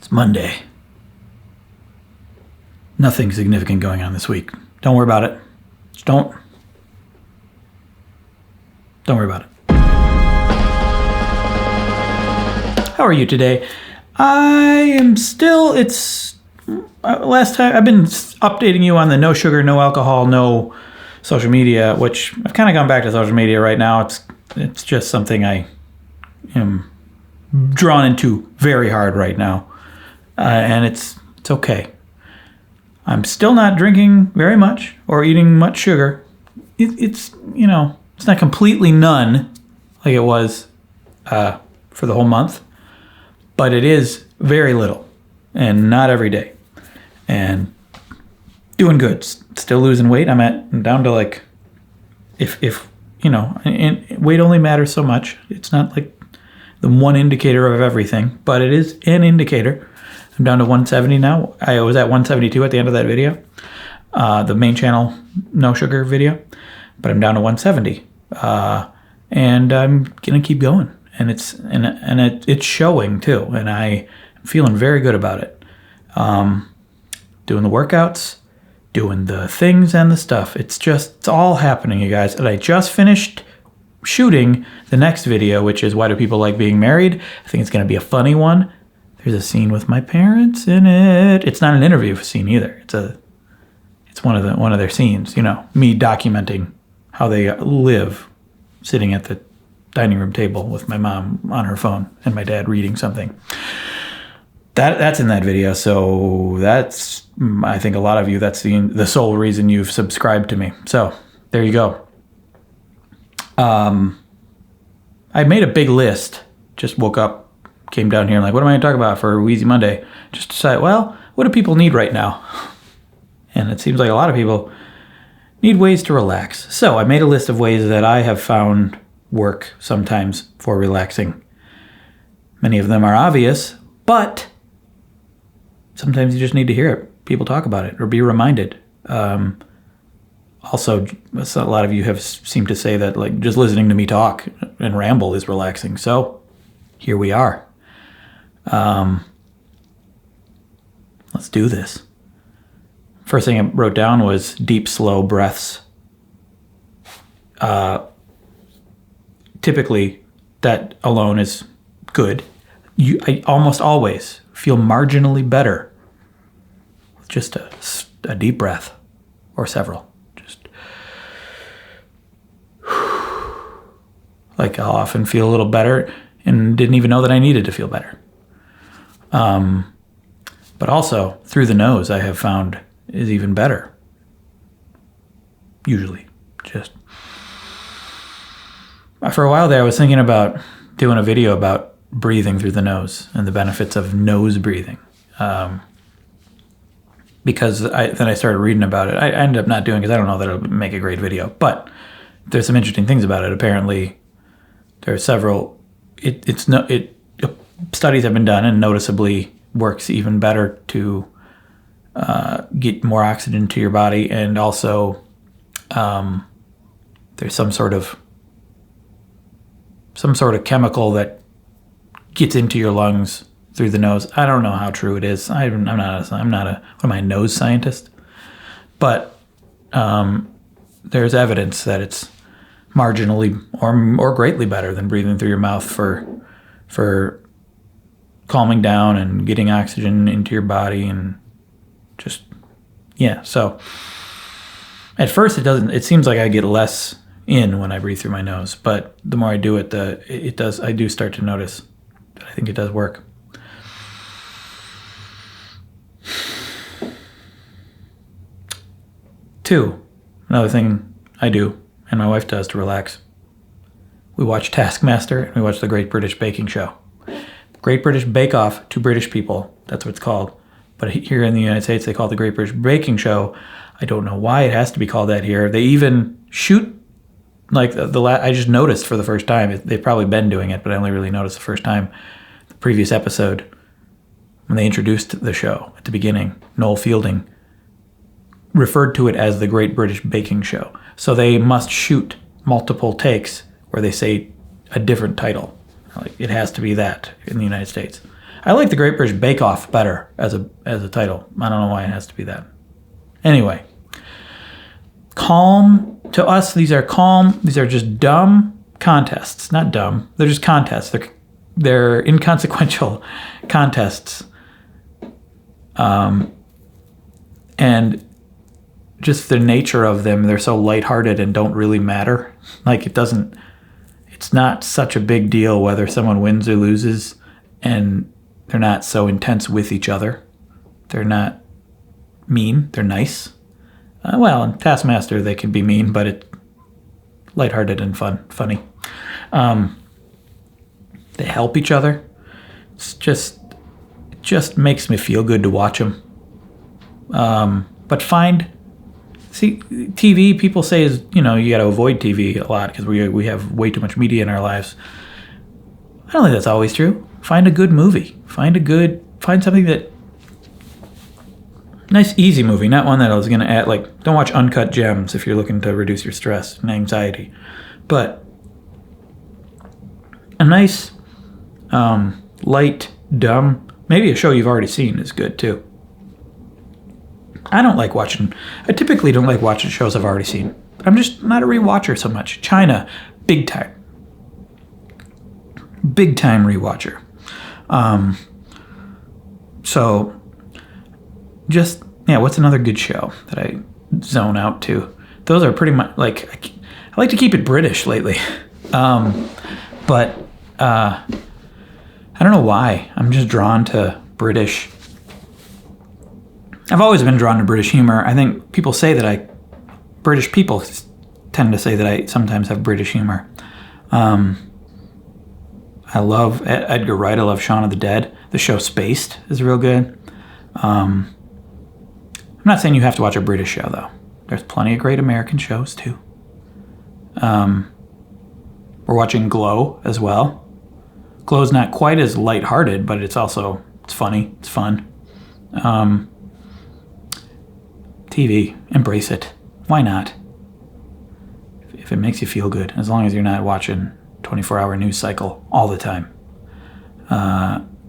It's Monday. Nothing significant going on this week. Don't worry about it. Just don't worry about it. How are you today? I am still, last time, I've been updating you on the no sugar, no alcohol, no social media, which I've kind of gone back to social media right now. It's just something I am drawn into very hard right now. And it's okay. I'm still not drinking very much or eating much sugar. It's not completely none like it was for the whole month, but it is very little and not every day. And doing good. Still losing weight. I'm down to like, if and weight only matters so much. It's not like the one indicator of everything, but it is an indicator. I'm down to 170 now. I was at 172 at the end of that video, the main channel no sugar video, but I'm down to 170, and I'm gonna keep going. And it's showing too, and I'm feeling very good about it. Doing the workouts, doing the things and the stuff. It's all happening, you guys. And I just finished shooting the next video, which is why do people like being married? I think it's gonna be a funny one. There's a scene with my parents in it. It's not an interview scene either. It's one of their scenes. Me documenting how they live, sitting at the dining room table with my mom on her phone and my dad reading something. That's in that video. So that's, I think a lot of you, that's the sole reason you've subscribed to me. So there you go. I made a big list. Just woke up, came down here and like, what am I going to talk about for Wheezy Monday? Just decided, well, what do people need right now? And it seems like a lot of people need ways to relax. So I made a list of ways that I have found work sometimes for relaxing. Many of them are obvious, but sometimes you just need to hear it. People talk about it or be reminded. Also, a lot of you have seemed to say that like just listening to me talk and ramble is relaxing. So here we are. Let's do this. First thing I wrote down was deep, slow breaths. Typically, that alone is good. I almost always feel marginally better with just a deep breath or several. Just like I'll often feel a little better and didn't even know that I needed to feel better. But also through the nose, I have found is even better. Usually, just for a while there, I was thinking about doing a video about breathing through the nose and the benefits of nose breathing. Because then I started reading about it. I ended up not doing it because I don't know that it'll make a great video. But there's some interesting things about it. Apparently, there are several. Studies have been done and noticeably works even better to get more oxygen to your body, and also there's some sort of chemical that gets into your lungs through the nose. I don't know how true it is. I'm not a nose scientist, but there's evidence that it's marginally or greatly better than breathing through your mouth for calming down and getting oxygen into your body and just, yeah. So at first it seems like I get less in when I breathe through my nose, but the more I do it, I do start to notice that I think it does work. Two, another thing I do and my wife does to relax. We watch Taskmaster and we watch the Great British Baking Show. Great British Bake Off to British people. That's what it's called. But here in the United States, they call it the Great British Baking Show. I don't know why it has to be called that here. They even shoot, like I just noticed for the first time. They've probably been doing it, but I only really noticed the first time. The previous episode, when they introduced the show at the beginning, Noel Fielding referred to it as the Great British Baking Show. So they must shoot multiple takes where they say a different title. Like it has to be that in the United States. I like the Great British Bake Off better as a title. I don't know why it has to be that. Anyway, calm. To us, these are calm. These are just dumb contests. Not dumb. They're just contests. They're inconsequential contests. And just the nature of them, they're so lighthearted and don't really matter. Like it's not such a big deal whether someone wins or loses, and they're not so intense with each other. They're not mean, they're nice. Well, in Taskmaster they can be mean, but it's lighthearted and funny. They help each other. It just makes me feel good to watch them. But TV, people say is, you got to avoid TV a lot because we have way too much media in our lives. I don't think that's always true. Find a good movie. Find something that, nice easy movie, not one that I was going to add, like, don't watch Uncut Gems if you're looking to reduce your stress and anxiety. But a nice, light, dumb, maybe a show you've already seen is good too. I typically don't like watching shows I've already seen. I'm just not a rewatcher so much. China, big time. Big time rewatcher. So, what's another good show that I zone out to? Those are pretty much, like, I like to keep it British lately. But I don't know why. I'm just drawn to British. I've always been drawn to British humor. I think British people tend to say that I sometimes have British humor. I love Edgar Wright. I love Shaun of the Dead. The show Spaced is real good. I'm not saying you have to watch a British show, though. There's plenty of great American shows, too. We're watching Glow as well. Glow's not quite as lighthearted, but it's funny. It's fun. TV, embrace it. Why not? If it makes you feel good, as long as you're not watching 24-hour news cycle all the time,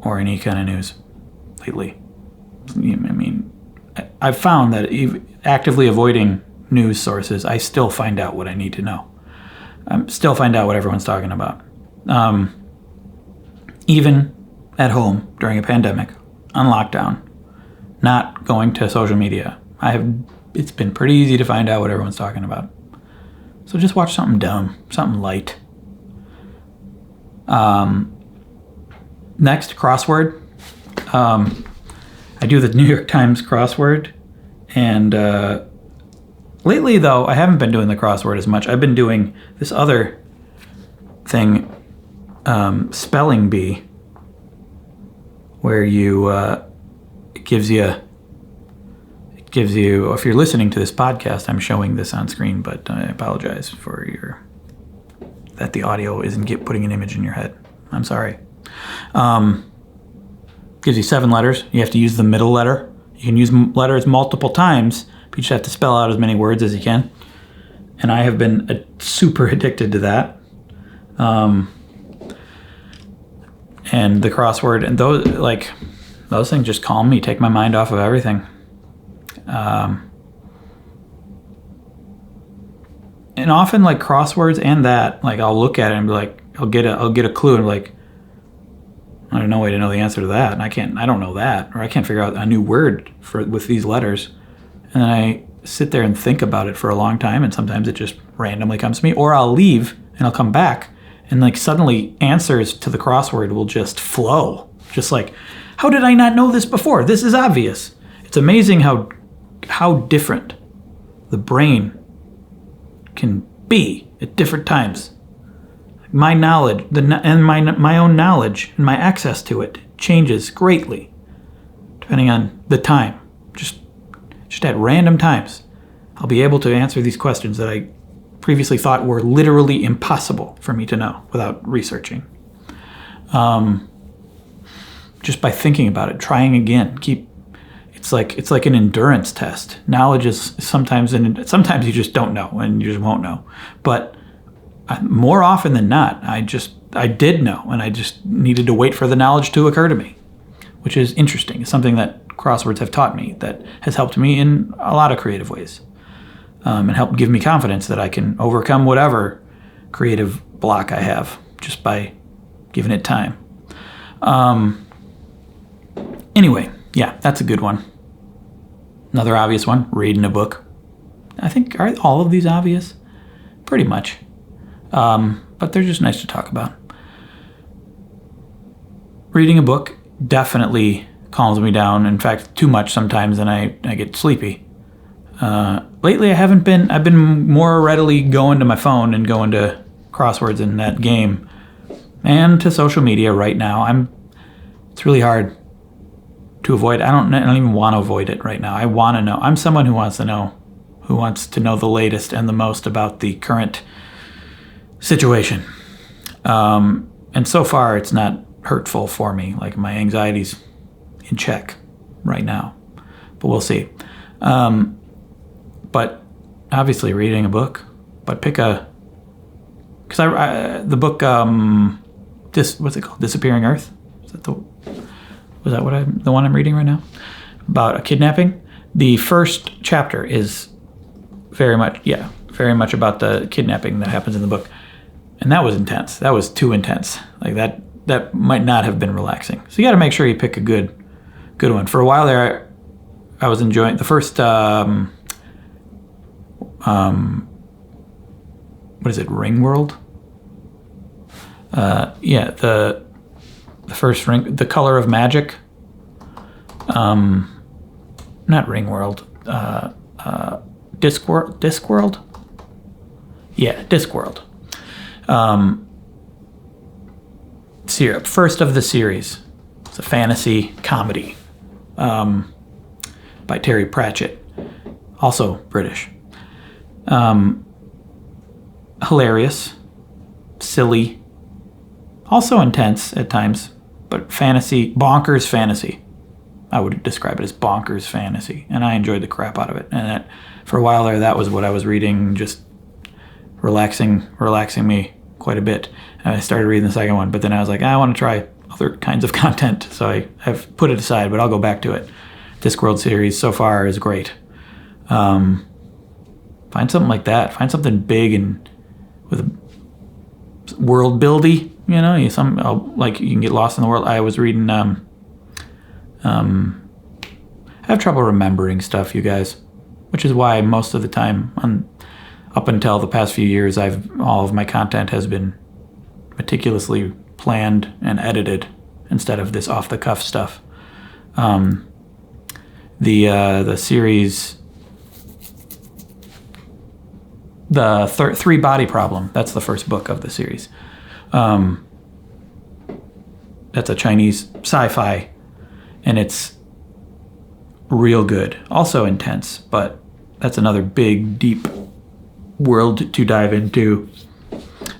or any kind of news lately. I mean, I've found that actively avoiding news sources, I still find out what I need to know. I still find out what everyone's talking about. Even at home during a pandemic, on lockdown, not going to social media. It's been pretty easy to find out what everyone's talking about. So just watch something dumb, something light. Next, crossword. I do the New York Times crossword, and lately though I haven't been doing the crossword as much. I've been doing this other thing, Spelling Bee, where it gives you, if you're listening to this podcast, I'm showing this on screen, but I apologize that the audio isn't putting an image in your head. I'm sorry. Gives you 7 letters. You have to use the middle letter. You can use letters multiple times, but you just have to spell out as many words as you can. And I have been super addicted to that. And the crossword, and those things just calm me, take my mind off of everything. And often, like, crosswords and that, like, I'll look at it and be like, I'll get a clue and be like, I don't know way to know the answer to that, and I don't know that, or I can't figure out a new word with these letters. And then I sit there and think about it for a long time, and sometimes it just randomly comes to me, or I'll leave and I'll come back, and like suddenly answers to the crossword will just flow. Just like, how did I not know this before? This is obvious. It's amazing how different the brain can be at different times. My knowledge, and my own knowledge and my access to it changes greatly depending on the time. Just at random times, I'll be able to answer these questions that I previously thought were literally impossible for me to know without researching. Just by thinking about it, trying again, it's like an endurance test. Knowledge is sometimes you just don't know and you just won't know. But more often than not, I did know, and I just needed to wait for the knowledge to occur to me. which is interesting. It's something that crosswords have taught me that has helped me in a lot of creative ways, and helped give me confidence that I can overcome whatever creative block I have just by giving it time. Anyway, yeah, that's a good one. Another obvious one, reading a book. I think, are all of these obvious? Pretty much. But they're just nice to talk about. Reading a book definitely calms me down. In fact, too much sometimes, and I get sleepy. Lately, I've been more readily going to my phone and going to crosswords in that game and to social media right now. It's really hard to avoid. I don't even want to avoid it right now. I want to know. I'm someone who wants to know the latest and the most about the current situation. And so far, it's not hurtful for me. Like, my anxiety's in check right now, but we'll see. But obviously, reading a book. But pick the book. What's it called? Disappearing Earth. Was that the one I'm reading right now? About a kidnapping. The first chapter is very much about the kidnapping that happens in the book. And that was intense. That was too intense. Like, that might not have been relaxing. So you got to make sure you pick a good one. For a while there, I was enjoying the first, what is it, Ring World? The first Ring, The Color of Magic. Not Ring World. Discworld? Yeah, Discworld. First of the series. It's a fantasy comedy by Terry Pratchett, also British. Hilarious, silly, also intense at times, but bonkers fantasy. I would describe it as bonkers fantasy, and I enjoyed the crap out of it. And for a while there, that was what I was reading, just relaxing me quite a bit. And I started reading the second one, but then I was like, I want to try other kinds of content, so I've put it aside, but I'll go back to it. Discworld series so far is great. Find something like that. Find something big and with world buildy. You can get lost in the world. I was reading. I have trouble remembering stuff, you guys, which is why most of the time, up until the past few years, all of my content has been meticulously planned and edited instead of this off-the-cuff stuff. The series, the Three Body Problem, that's the first book of the series. That's a Chinese sci-fi, and it's real good. Also intense, but that's another big, deep world to dive into.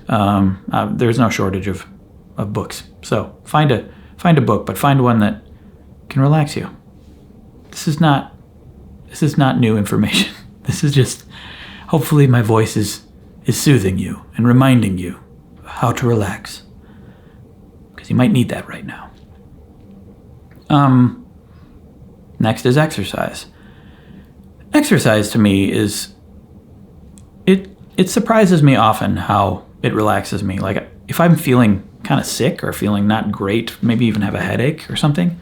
There's no shortage of books. So find a book, but find one that can relax you. This is not new information. This is just, hopefully my voice is soothing you and reminding you how to relax, because you might need that right now. Next is exercise. Exercise to me is, it surprises me often how it relaxes me. Like, if I'm feeling kind of sick or feeling not great, maybe even have a headache or something,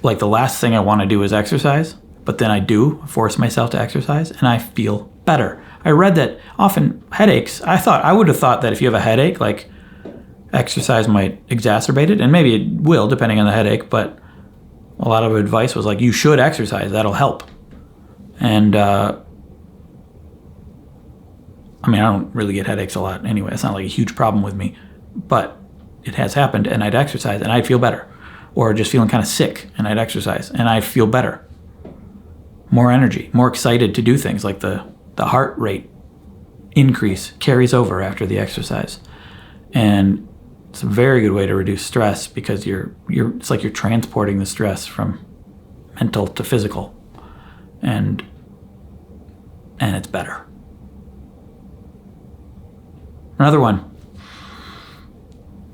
like, the last thing I want to do is exercise, but then I do force myself to exercise and I feel better. I read that often headaches, I would have thought that if you have a headache, like, exercise might exacerbate it, and maybe it will depending on the headache, but a lot of advice was like, you should exercise, that'll help. And I don't really get headaches a lot anyway. It's not like a huge problem with me, but it has happened, and I'd exercise and I'd feel better. Or just feeling kind of sick and I'd exercise and I'd feel better. More energy, more excited to do things, like the heart rate increase carries over after the exercise. And it's a very good way to reduce stress, because it's like you're transporting the stress from mental to physical, and it's better.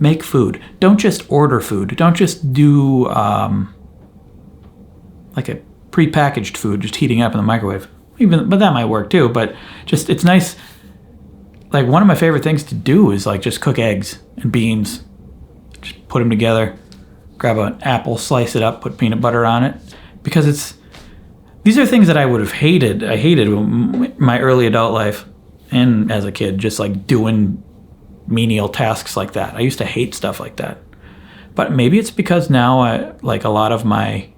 Make food. Don't just order food. Don't just do like a prepackaged food, just heating up in the microwave. But that might work too. But just, it's nice. Like, one of my favorite things to do is like just cook eggs and beans. Just put them together. Grab an apple, slice it up, put peanut butter on it. Because these are things that I would have hated. I hated my early adult life and as a kid, just like doing menial tasks like that. I used to hate stuff like that. But maybe it's because now a lot of my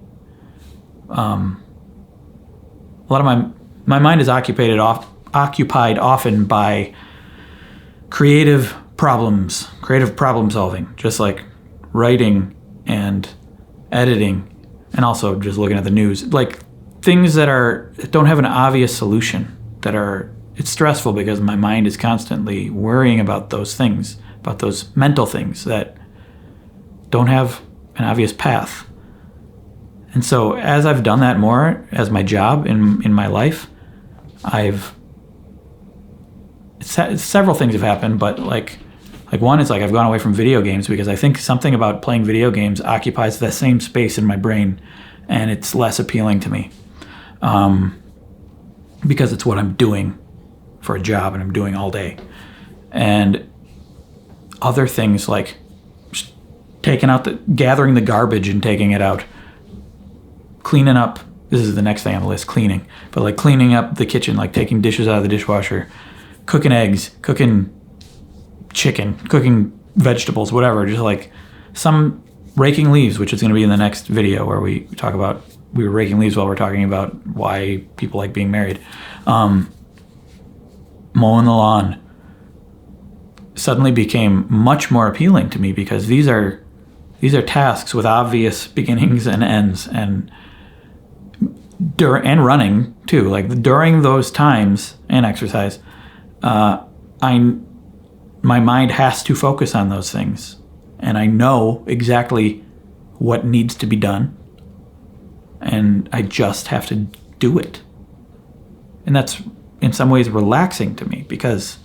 mind is occupied often by creative problem solving, just like writing and editing, and also just looking at the news, like things that don't have an obvious solution, it's stressful because my mind is constantly worrying about those things, about those mental things that don't have an obvious path. And so as I've done that more as my job in my life, several things have happened, but like one is like I've gone away from video games because I think something about playing video games occupies the same space in my brain, and it's less appealing to me because it's what I'm doing for a job and I'm doing all day. And other things like just gathering the garbage and taking it out, cleaning up. This is the next thing on the list, cleaning. But like cleaning up the kitchen, like taking dishes out of the dishwasher, cooking eggs, cooking chicken, cooking vegetables, whatever. Just like some raking leaves, which is going to be in the next video where we talk about, we were raking leaves while we're talking about why people like being married. Mowing the lawn suddenly became much more appealing to me because these are tasks with obvious beginnings and ends, and running too. Like during those times and exercise, my mind has to focus on those things, and I know exactly what needs to be done, and I just have to do it. And that's in some ways relaxing to me because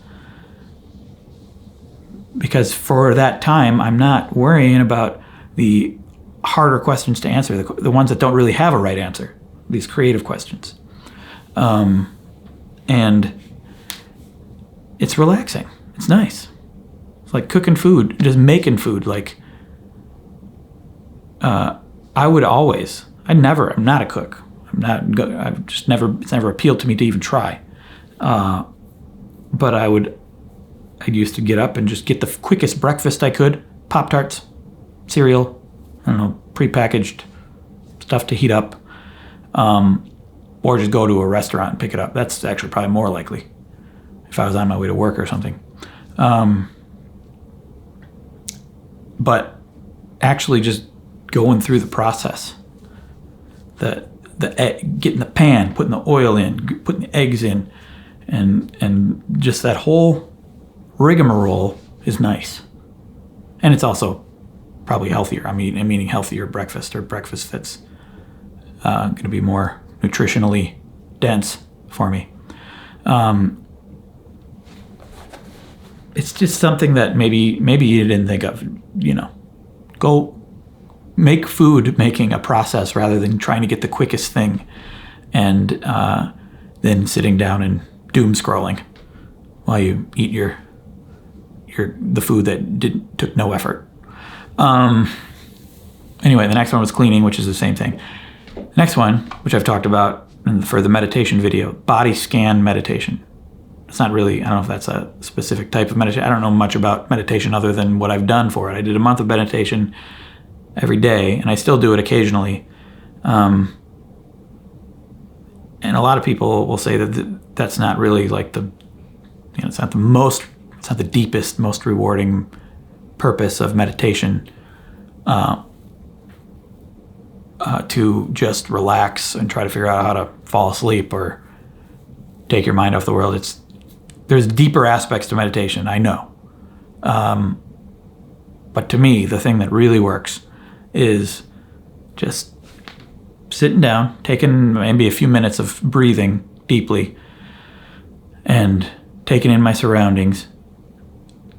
for that time I'm not worrying about the harder questions to answer, the ones that don't really have a right answer, these creative questions. And it's relaxing. It's nice. It's like cooking food, just making food. Like, I'm not a cook. It's never appealed to me to even try. But I used to get up and just get the quickest breakfast I could, Pop-Tarts, cereal, I don't know, prepackaged stuff to heat up, or just go to a restaurant and pick it up. That's actually probably more likely if I was on my way to work or something. But actually just going through the process, getting the pan, putting the oil in, putting the eggs in, and just that whole rigmarole is nice. And it's also probably healthier. I'm eating healthier breakfast, or breakfast that's going to be more nutritionally dense for me. It's just something that maybe you didn't think of. Go make food making a process rather than trying to get the quickest thing, and then sitting down and doom scrolling while you eat the food that took no effort. Anyway, the next one was cleaning, which is the same thing. Next one, which I've talked about for the meditation video, body scan meditation. It's not really, I don't know if that's a specific type of meditation. I don't know much about meditation other than what I've done for it. I did a month of meditation every day, and I still do it occasionally. And a lot of people will say that that's not really like it's not the deepest, most rewarding purpose of meditation, to just relax and try to figure out how to fall asleep or take your mind off the world. There's deeper aspects to meditation, I know. But to me, the thing that really works is just sitting down, taking maybe a few minutes of breathing deeply and taking in my surroundings,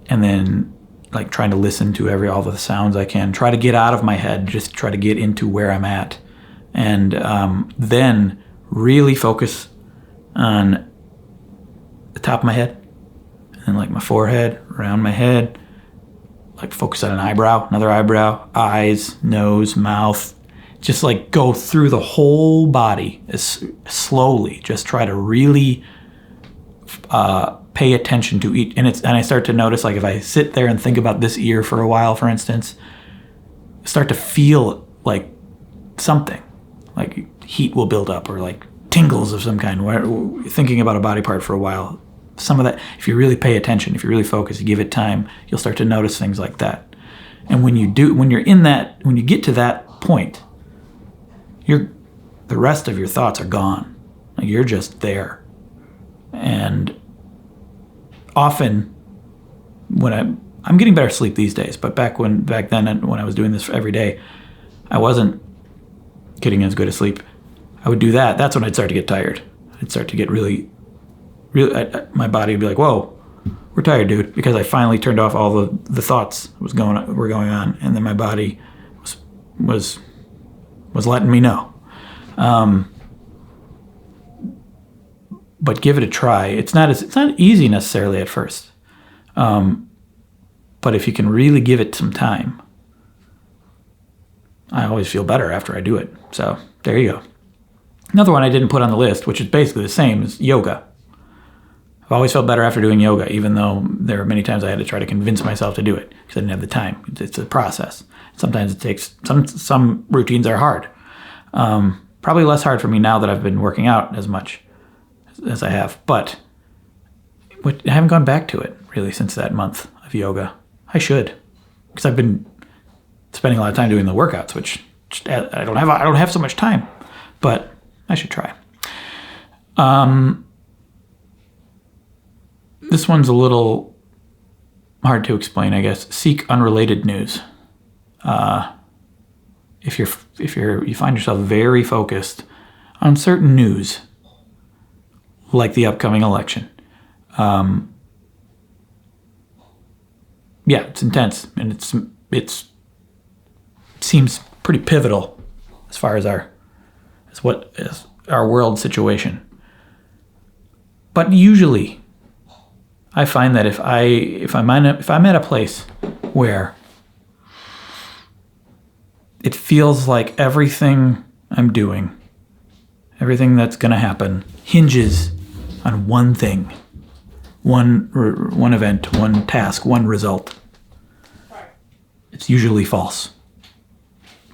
and then like trying to listen to all the sounds I can, try to get out of my head, just try to get into where I'm at. And then really focus on the top of my head and like my forehead, around my head, like focus on an eyebrow, another eyebrow, eyes, nose, mouth. Just like go through the whole body as slowly. Just try to really pay attention to each. And I start to notice, like if I sit there and think about this ear for a while, for instance, start to feel like something, like heat will build up or like tingles of some kind. Thinking about a body part for a while, some of that, if you really pay attention, if you really focus, you give it time, you'll start to notice things like that. And when you get to that point, the rest of your thoughts are gone. Like you're just there. And often when I'm getting better sleep these days, but back then when I was doing this every day, I wasn't getting as good a sleep. I would do that. That's when I'd start to get tired. I'd start to get really, my body would be like, whoa, we're tired, dude, because I finally turned off all the thoughts were going on, and then my body was letting me know. But give it a try. It's not easy necessarily at first, but if you can really give it some time, I always feel better after I do it. So there you go. Another one I didn't put on the list, which is basically the same, is yoga. I've always felt better after doing yoga, even though there are many times I had to try to convince myself to do it because I didn't have the time. It's a process. Sometimes it takes, some routines are hard. Probably less hard for me now that I've been working out as much as I have, but I haven't gone back to it really since that month of yoga. I should, because I've been spending a lot of time doing the workouts, which I don't have so much time, but I should try. This one's a little hard to explain, I guess. Seek unrelated news. If you find yourself very focused on certain news, like the upcoming election, it's intense, and it seems pretty pivotal as far as our world situation. But usually, I find that if I'm at a place where it feels like everything I'm doing, everything that's going to happen, hinges on one thing, one event, one task, one result, it's usually false.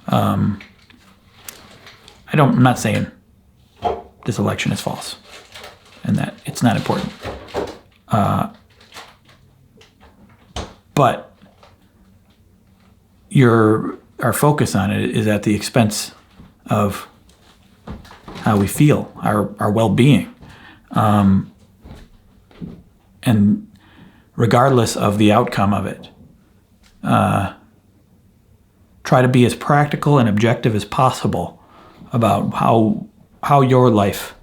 I'm not saying this election is false and that it's not important. But our focus on it is at the expense of how we feel, our well-being. And regardless of the outcome of it, try to be as practical and objective as possible about how your life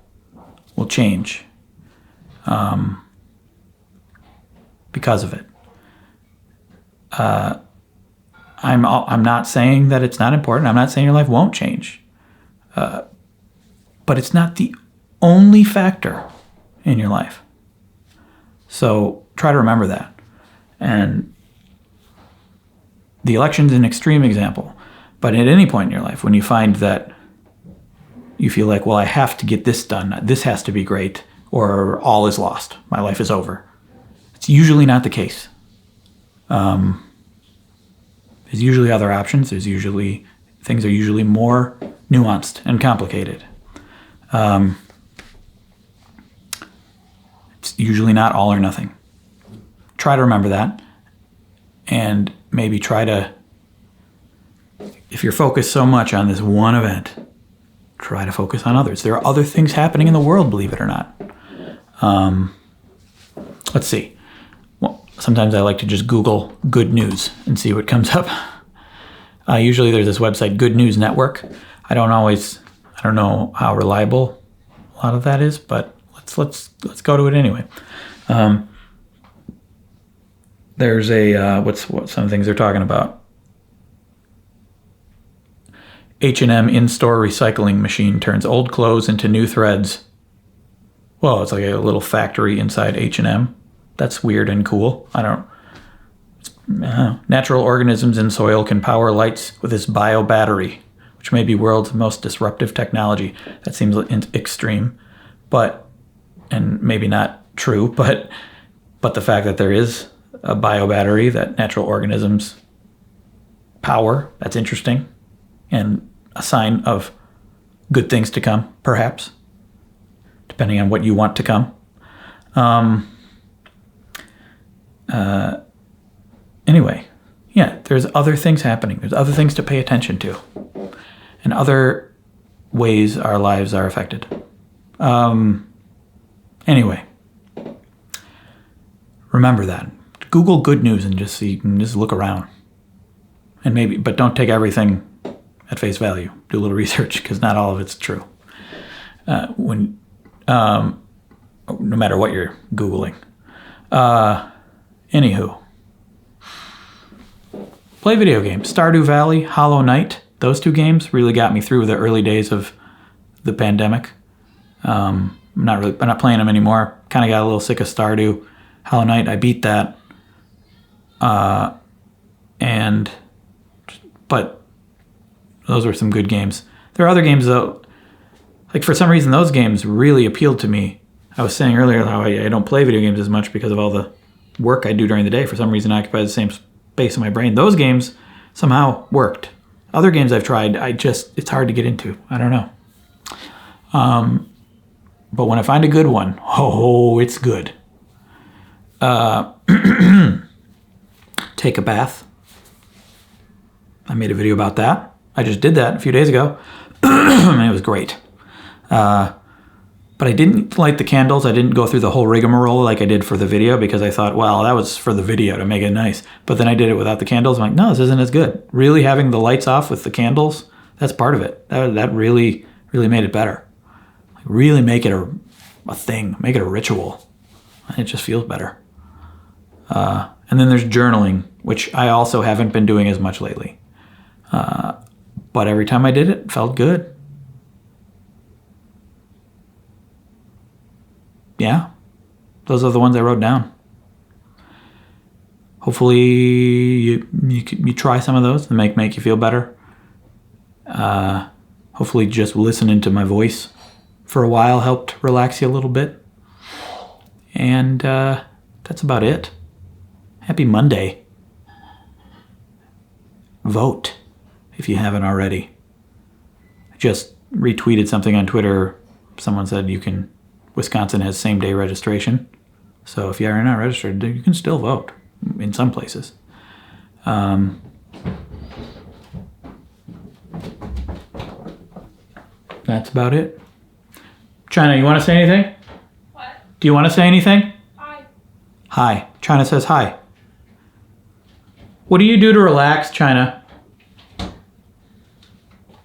will change because of it. I'm not saying that it's not important. I'm not saying your life won't change. But it's not the only factor in your life. So try to remember that. And the election's an extreme example. But at any point in your life, when you find that you feel like, well, I have to get this done, this has to be great, or all is lost, my life is over, it's usually not the case. There's usually other options. Things are usually more nuanced and complicated. It's usually not all or nothing. Try to remember that, and maybe if you're focused so much on this one event, try to focus on others. There are other things happening in the world, believe it or not. Let's see. Well, sometimes I like to just Google good news and see what comes up. Usually there's this website, Good News Network. I don't know how reliable a lot of that is, but let's go to it anyway. There's a what some of the things they're talking about. H&M in-store recycling machine turns old clothes into new threads. Well, it's like a little factory inside H&M. That's weird and cool. I don't know. Natural organisms in soil can power lights with this bio battery, which may be world's most disruptive technology. That seems extreme, and maybe not true, but the fact that there is a bio battery that natural organisms power, that's interesting, and a sign of good things to come, perhaps, depending on what you want to come. Anyway, yeah, there's other things happening. There's other things to pay attention to, and other ways our lives are affected. Anyway, remember that. Google good news and just look around, and but don't take everything at face value. Do a little research because not all of it's true. No matter what you're Googling. Anywho. Play video games. Stardew Valley, Hollow Knight. Those two games really got me through the early days of the pandemic. I'm not playing them anymore. Kind of got a little sick of Stardew. Hollow Knight, I beat that. But those were some good games. There are other games though. Like for some reason, those games really appealed to me. I was saying earlier how I don't play video games as much because of all the work I do during the day. For some reason, I occupy the same space in my brain. Those games somehow worked. Other games I've tried, it's hard to get into. I don't know. But when I find a good one, it's good. Take a bath. I made a video about that. I just did that a few days ago. And it was great. But I didn't light the candles. I didn't go through the whole rigmarole like I did for the video because I thought, well, that was for the video to make it nice. But then I did it without the candles. I'm like, no, this isn't as good. Really having the lights off with the candles, that's part of it. That really, really made it better. Like, really make it a thing. Make it a ritual. And it just feels better. And then there's journaling, which I also haven't been doing as much lately. But every time I did it felt good. Yeah, those are the ones I wrote down. Hopefully you try some of those and make you feel better. Hopefully just listening to my voice for a while helped relax you a little bit. And that's about it. Happy Monday. Vote if you haven't already. I just retweeted something on Twitter. Someone said Wisconsin has same-day registration. So if you are not registered, you can still vote in some places. That's about it. China, you want to say anything? What? Do you want to say anything? Hi. Hi. China says hi. What do you do to relax, China?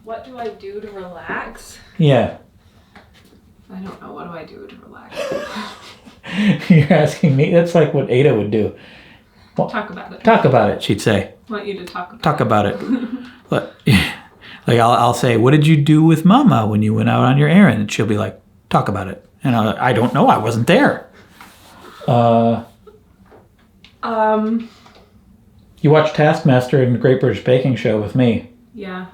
What do I do to relax? Yeah. I don't know. What do I do to relax? You're asking me? That's like what Ada would do. Well, Talk about it. Talk about it, she'd say. I want you to talk about it. Talk about it. Like I'll say, what did you do with Mama when you went out on your errand? And she'll be like, talk about it. And I don't know. I wasn't there. You watch Taskmaster and the Great British Baking Show with me. Yeah.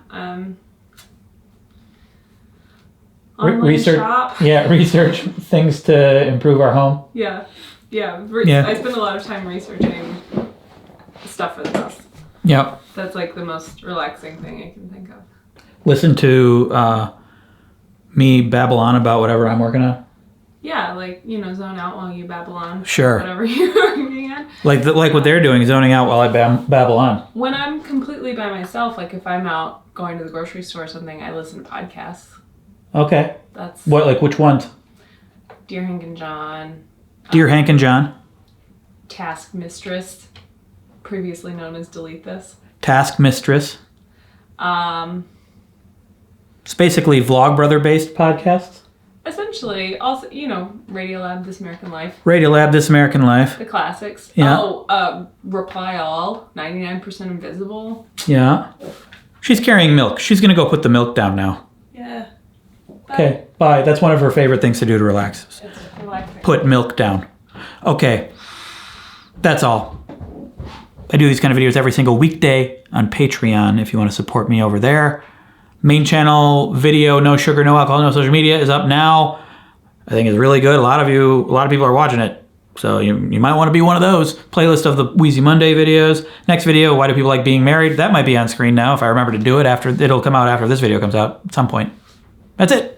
Online research. shop. Yeah, research things to improve our home. Yeah. Yeah. I spend a lot of time researching stuff for the house. Yep. That's like the most relaxing thing I can think of. Listen to me babble on about whatever I'm working on. Yeah, like, zone out while you babble on. Sure. Whatever you're working on. Like what they're doing, zoning out while I babble on. When I'm completely by myself, like if I'm out going to the grocery store or something, I listen to podcasts. Okay. That's which ones? Dear Hank and John. Dear Hank and John. Task Mistress, previously known as Delete This. Task Mistress. It's basically Vlogbrother based podcasts. Essentially. Essentially, also, Radiolab, This American Life. Radiolab, This American Life. The classics. Yeah. Oh, Reply All, 99% Invisible. Yeah. She's carrying milk. She's going to go put the milk down now. Yeah. Okay, bye. That's one of her favorite things to do to relax. It's relaxing. Put milk down. Okay. That's all. I do these kind of videos every single weekday on Patreon if you want to support me over there. Main channel video, no sugar, no alcohol, no social media is up now. I think it's really good. A lot of people are watching it. So you might want to be one of those. Playlist of the Wheezy Monday videos. Next video, why do people like being married? That might be on screen now if I remember to do it after. It'll come out after this video comes out at some point. That's it.